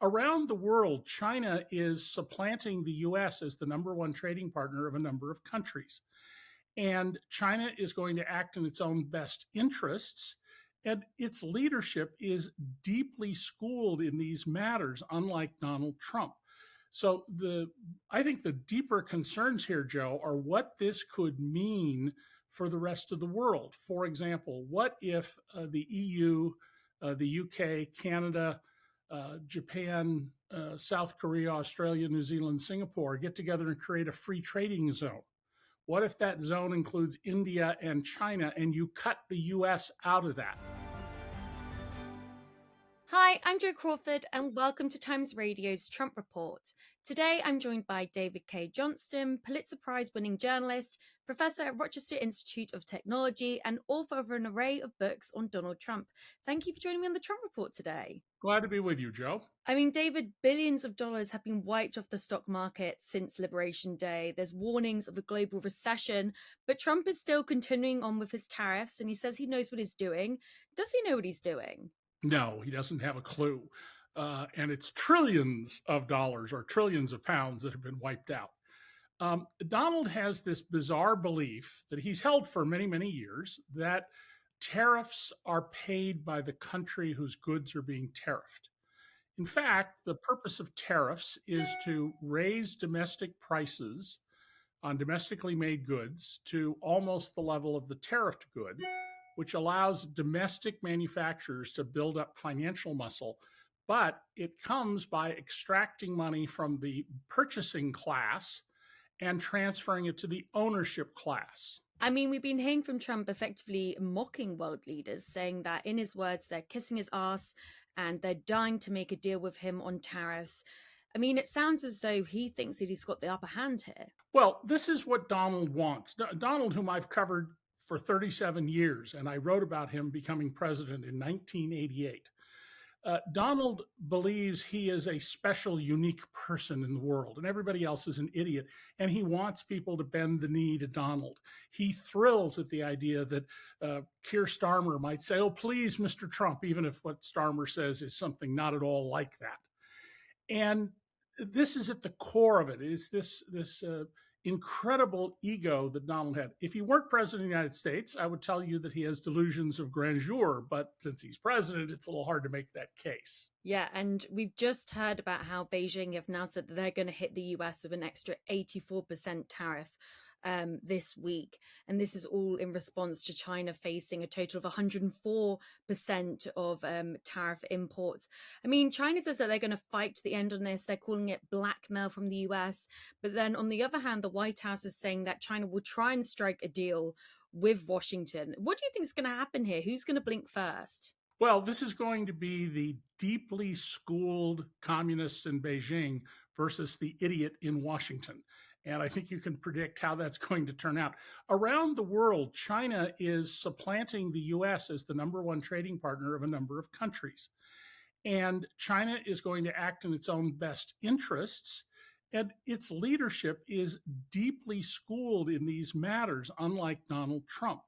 Around the world, China is supplanting the US as the number one trading partner of a number of countries. And China is going to act in its own best interests. And its leadership is deeply schooled in these matters, unlike Donald Trump. So I think the deeper concerns here, Joe, are what this could mean for the rest of the world. For example, what if the EU, the UK, Canada, Japan, South Korea, Australia, New Zealand, Singapore get together and create a free trading zone? What if that zone includes India and China and you cut the US out of that? Hi, I'm Joe Crawford, and welcome to Times Radio's Trump Report. Today, I'm joined by David Cay Johnston, Pulitzer Prize winning journalist, professor at Rochester Institute of Technology, and author of an array of books on Donald Trump. Thank you for joining me on the Trump Report today. Glad to be with you, Joe. I mean, David, billions of dollars have been wiped off the stock market since Liberation Day. There's warnings of a global recession, but Trump is still continuing on with his tariffs, and he says he knows what he's doing. Does he know what he's doing? No, he doesn't have a clue. And it's trillions of dollars or trillions of pounds that have been wiped out. Donald has this bizarre belief that he's held for many, many years that tariffs are paid by the country whose goods are being tariffed. In fact, the purpose of tariffs is to raise domestic prices on domestically made goods to almost the level of the tariffed good, which allows domestic manufacturers to build up financial muscle. But it comes by extracting money from the purchasing class and transferring it to the ownership class. I mean, we've been hearing from Trump effectively mocking world leaders, saying that, in his words, they're kissing his ass and they're dying to make a deal with him on tariffs. I mean, it sounds as though he thinks that he's got the upper hand here. Well, this is what Donald wants. Donald, whom I've covered for 37 years, and I wrote about him becoming president in 1988. Donald believes he is a special, unique person in the world, and everybody else is an idiot. And he wants people to bend the knee to Donald. He thrills at the idea that Keir Starmer might say, "Oh, please, Mr. Trump," even if what Starmer says is something not at all like that. And this is at the core of it. Is this incredible ego that Donald had. If he weren't president of the United States, I would tell you that he has delusions of grandeur. But since he's president, it's a little hard to make that case. Yeah, and we've just heard about how Beijing have now said that they're going to hit the US with an extra 84% tariff this week. And this is all in response to China facing a total of 104% of tariff imports. I mean, China says that they're going to fight to the end on this. They're calling it blackmail from the US. But then on the other hand, the White House is saying that China will try and strike a deal with Washington. What do you think is going to happen here? Who's going to blink first? Well, this is going to be the deeply schooled communists in Beijing versus the idiot in Washington. And I think you can predict how that's going to turn out. Around the world, China is supplanting the US as the number one trading partner of a number of countries. And China is going to act in its own best interests. And its leadership is deeply schooled in these matters, unlike Donald Trump.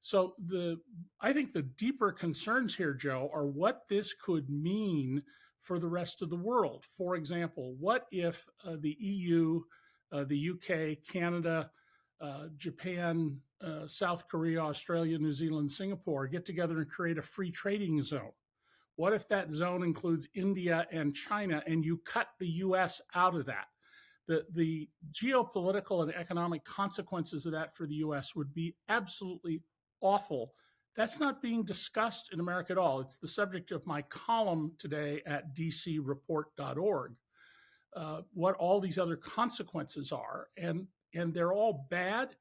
So I think the deeper concerns here, Joe, are what this could mean for the rest of the world. For example, what if the EU, the UK, Canada, Japan, South Korea, Australia, New Zealand, Singapore get together and create a free trading zone? What if that zone includes India and China and you cut the US out of that? The geopolitical and economic consequences of that for the US would be absolutely awful. That's not being discussed in America at all. It's the subject of my column today at dcreport.org. What all these other consequences are, and they're all bad,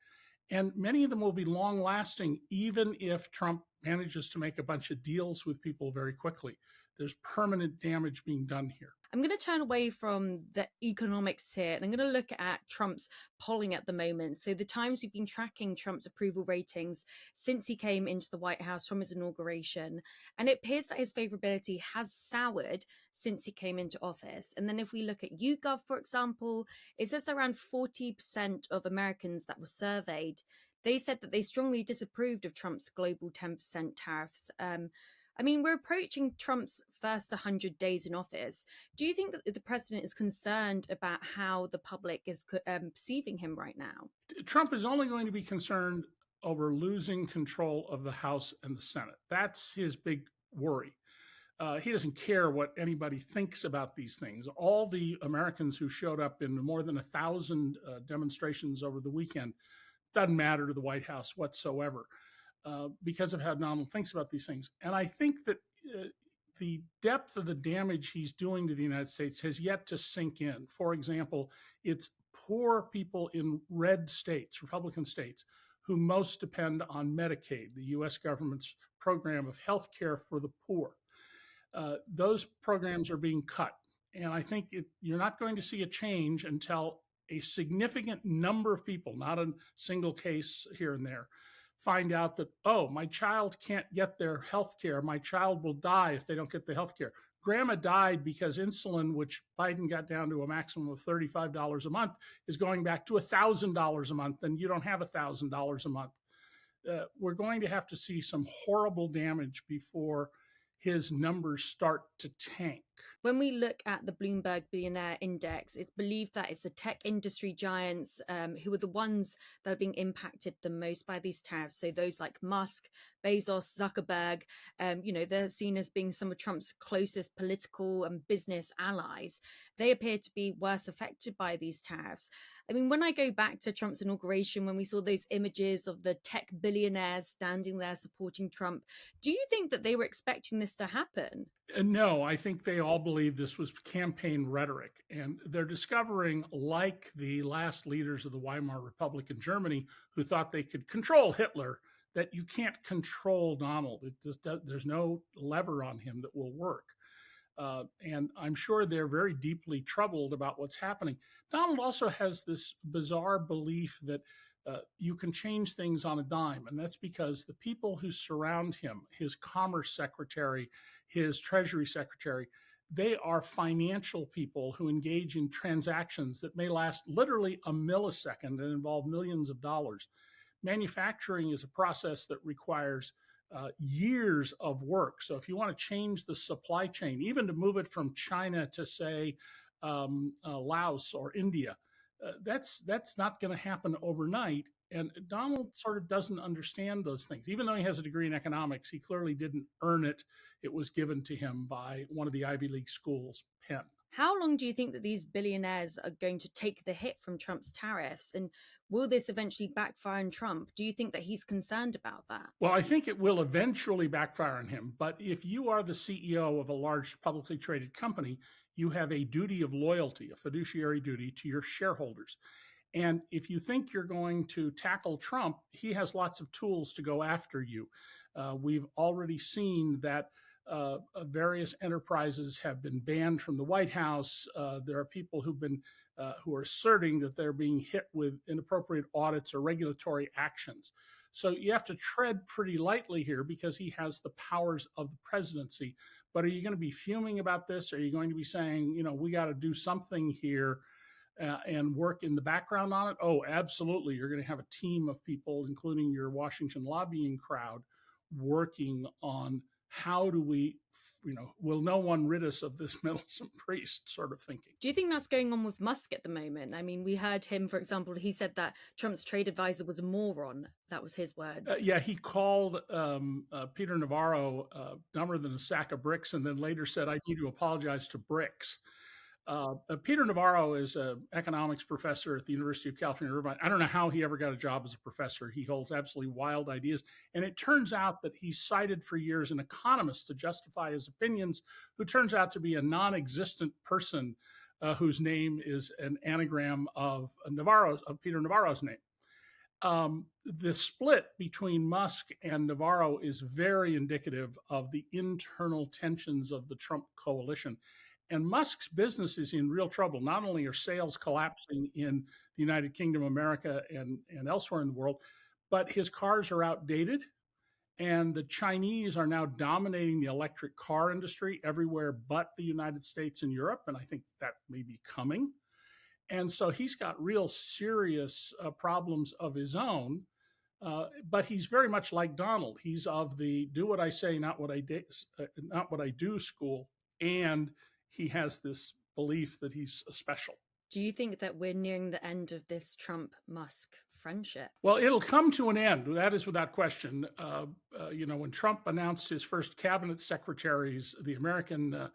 and many of them will be long lasting, even if Trump manages to make a bunch of deals with people very quickly. There's permanent damage being done here. I'm going to turn away from the economics here and I'm going to look at Trump's polling at the moment. So the Times, we've been tracking Trump's approval ratings since he came into the White House from his inauguration. And it appears that his favorability has soured since he came into office. And then if we look at YouGov, for example, it says that around 40% of Americans that were surveyed, they said that they strongly disapproved of Trump's global 10% tariffs. I mean, we're approaching Trump's first 100 days in office. Do you think that the president is concerned about how the public is perceiving him right now? Trump is only going to be concerned over losing control of the House and the Senate. That's his big worry. He doesn't care what anybody thinks about these things. All the Americans who showed up in more than 1,000 demonstrations over the weekend doesn't matter to the White House whatsoever because of how Donald thinks about these things. And I think that the depth of the damage he's doing to the United States has yet to sink in. For example, it's poor people in red states, Republican states, who most depend on Medicaid, the US government's program of health care for the poor. Those programs are being cut. And I think you're not going to see a change until a significant number of people, not a single case here and there, find out that, oh, my child can't get their health care. My child will die if they don't get the health care. Grandma died because insulin, which Biden got down to a maximum of $35 a month, is going back to $1,000 a month, and you don't have $1,000 a month. We're going to have to see some horrible damage before his numbers start to tank. When we look at the Bloomberg Billionaire Index, it's believed that it's the tech industry giants who are the ones that are being impacted the most by these tariffs. So those like Musk, Bezos, Zuckerberg, they're seen as being some of Trump's closest political and business allies. They appear to be worse affected by these tariffs. I mean, when I go back to Trump's inauguration, when we saw those images of the tech billionaires standing there supporting Trump, do you think that they were expecting this to happen? No, I think they all believe this was campaign rhetoric. And they're discovering, like the last leaders of the Weimar Republic in Germany, who thought they could control Hitler, that you can't control Donald. There's no lever on him that will work. And I'm sure they're very deeply troubled about what's happening. Donald also has this bizarre belief that you can change things on a dime. And that's because the people who surround him, his commerce secretary, his treasury secretary, they are financial people who engage in transactions that may last literally a millisecond and involve millions of dollars. Manufacturing is a process that requires years of work. So if you want to change the supply chain, even to move it from China to, say, Laos or India, that's not going to happen overnight. And Donald sort of doesn't understand those things. Even though he has a degree in economics, he clearly didn't earn it. It was given to him by one of the Ivy League schools, Penn. How long do you think that these billionaires are going to take the hit from Trump's tariffs? And will this eventually backfire on Trump? Do you think that he's concerned about that? Well, I think it will eventually backfire on him. But if you are the CEO of a large publicly traded company, you have a duty of loyalty, a fiduciary duty to your shareholders. And if you think you're going to tackle Trump, he has lots of tools to go after you. We've already seen that various enterprises have been banned from the White House. There are people who are asserting that they're being hit with inappropriate audits or regulatory actions. So you have to tread pretty lightly here because he has the powers of the presidency. But are you going to be fuming about this? Are you going to be saying, we got to do something here and work in the background on it? Oh, absolutely. You're going to have a team of people, including your Washington lobbying crowd, working on how do we, will no one rid us of this meddlesome priest sort of thinking. Do you think that's going on with Musk at the moment? I mean, we heard him, for example, he said that Trump's trade advisor was a moron. That was his words. Yeah, he called Peter Navarro dumber than a sack of bricks and then later said, I need to apologize to bricks. Peter Navarro is an economics professor at the University of California, Irvine. I don't know how he ever got a job as a professor. He holds absolutely wild ideas. And it turns out that he cited for years an economist to justify his opinions, who turns out to be a non-existent person whose name is an anagram of Peter Navarro's name. The split between Musk and Navarro is very indicative of the internal tensions of the Trump coalition. And Musk's business is in real trouble. Not only are sales collapsing in the United Kingdom, America, and elsewhere in the world, but his cars are outdated. And the Chinese are now dominating the electric car industry everywhere but the United States and Europe. And I think that may be coming. And so he's got real serious problems of his own. But he's very much like Donald. He's of the do what I say, not what I do school, and he has this belief that he's special. Do you think that we're nearing the end of this Trump Musk friendship? Well, it'll come to an end. That is without question. When Trump announced his first cabinet secretaries, the American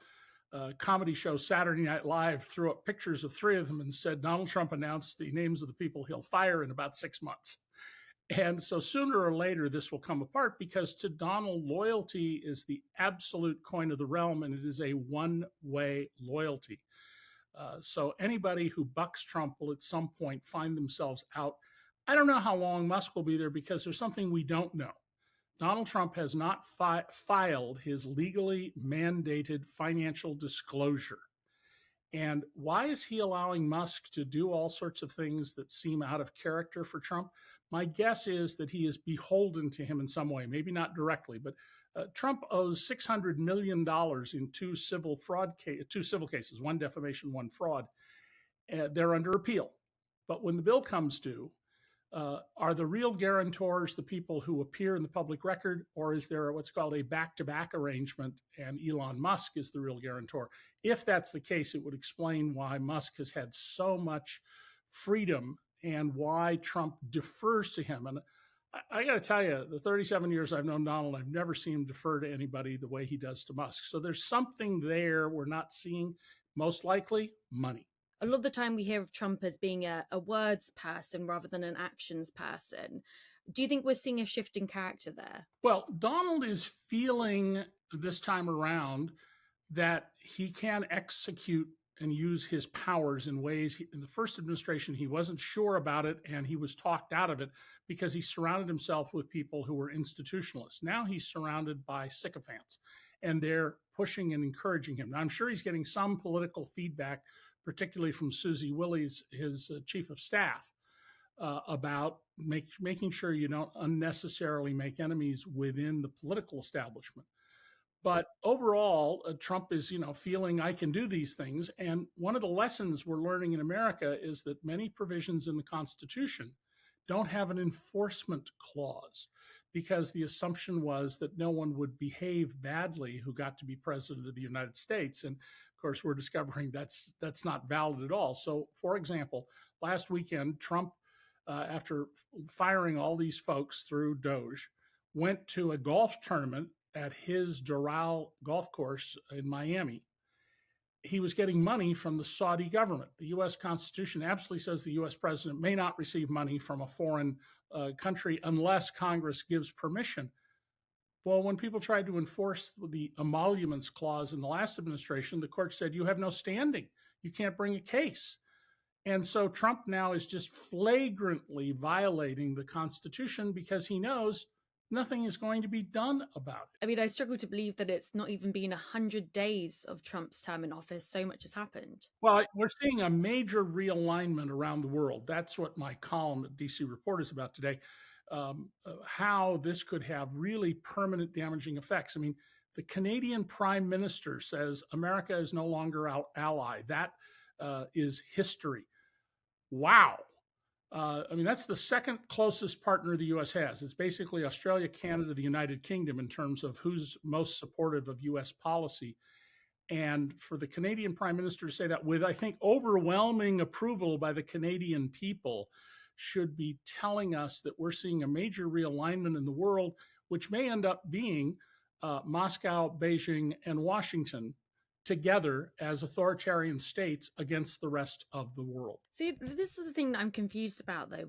comedy show Saturday Night Live threw up pictures of three of them and said Donald Trump announced the names of the people he'll fire in about 6 months. And so sooner or later, this will come apart because to Donald, loyalty is the absolute coin of the realm, and it is a one-way loyalty. So anybody who bucks Trump will at some point find themselves out. I don't know how long Musk will be there because there's something we don't know. Donald Trump has not filed his legally mandated financial disclosure. And why is he allowing Musk to do all sorts of things that seem out of character for Trump? My guess is that he is beholden to him in some way, maybe not directly, but Trump owes $600 million in two civil cases, one defamation, one fraud. They're under appeal. But when the bill comes due, are the real guarantors the people who appear in the public record, or is there what's called a back-to-back arrangement and Elon Musk is the real guarantor? If that's the case, it would explain why Musk has had so much freedom and why Trump defers to him. And I got to tell you, the 37 years I've known Donald, I've never seen him defer to anybody the way he does to Musk. So there's something there we're not seeing, most likely money. A lot of the time we hear of Trump as being a words person rather than an actions person. Do you think we're seeing a shift in character there? Well, Donald is feeling this time around that he can execute and use his powers in ways in the first administration he wasn't sure about it, and he was talked out of it because he surrounded himself with people who were institutionalists. Now he's surrounded by sycophants, and they're pushing and encouraging him. Now, I'm sure he's getting some political feedback, particularly from Susie Willey, his chief of staff, about making sure you don't unnecessarily make enemies within the political establishment. But overall, Trump is, feeling I can do these things. And one of the lessons we're learning in America is that many provisions in the Constitution don't have an enforcement clause because the assumption was that no one would behave badly who got to be president of the United States. And of course, we're discovering that's not valid at all. So, for example, last weekend, Trump, after firing all these folks through Doge, went to a golf tournament at his Doral golf course in Miami. He was getting money from the Saudi government. The U.S. Constitution absolutely says the U.S. president may not receive money from a foreign country unless Congress gives permission. Well, when people tried to enforce the emoluments clause in the last administration, the court said, you have no standing. You can't bring a case. And so Trump now is just flagrantly violating the Constitution because he knows nothing is going to be done about it. I mean, I struggle to believe that it's not even been 100 days of Trump's term in office. So much has happened. Well, we're seeing a major realignment around the world. That's what my column at DC Report is about today. How this could have really permanent damaging effects. I mean, the Canadian Prime Minister says America is no longer our ally. That is history. Wow. That's the second closest partner the U.S. has. It's basically Australia, Canada, the United Kingdom in terms of who's most supportive of U.S. policy. And for the Canadian Prime Minister to say that with, I think, overwhelming approval by the Canadian people should be telling us that we're seeing a major realignment in the world, which may end up being Moscow, Beijing, and Washington together as authoritarian states against the rest of the world. See, this is the thing that I'm confused about, though,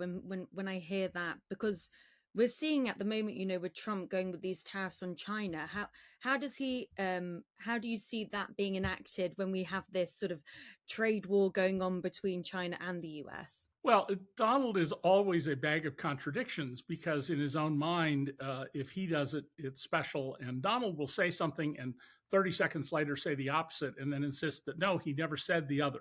when I hear that, because we're seeing at the moment, with Trump going with these tariffs on China, how do you see that being enacted when we have this sort of trade war going on between China and the US? Well, Donald is always a bag of contradictions because in his own mind, if he does it, it's special. And Donald will say something and 30 seconds later say the opposite and then insist that no, he never said the other.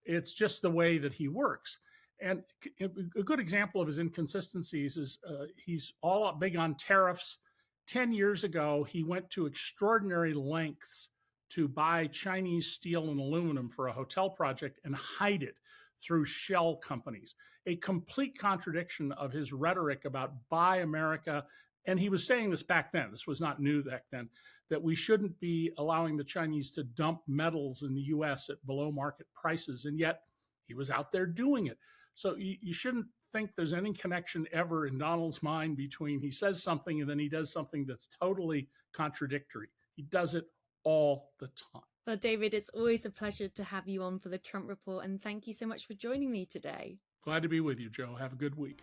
It's just the way that he works. And a good example of his inconsistencies is he's all big on tariffs. 10 years ago, he went to extraordinary lengths to buy Chinese steel and aluminum for a hotel project and hide it through shell companies, a complete contradiction of his rhetoric about buy America. And he was saying this back then, this was not new back then, that we shouldn't be allowing the Chinese to dump metals in the US at below market prices. And yet he was out there doing it. So you shouldn't think there's any connection ever in Donald's mind between he says something and then he does something that's totally contradictory. He does it all the time. Well, David, it's always a pleasure to have you on for the Trump Report, and thank you so much for joining me today. Glad to be with you, Joe. Have a good week.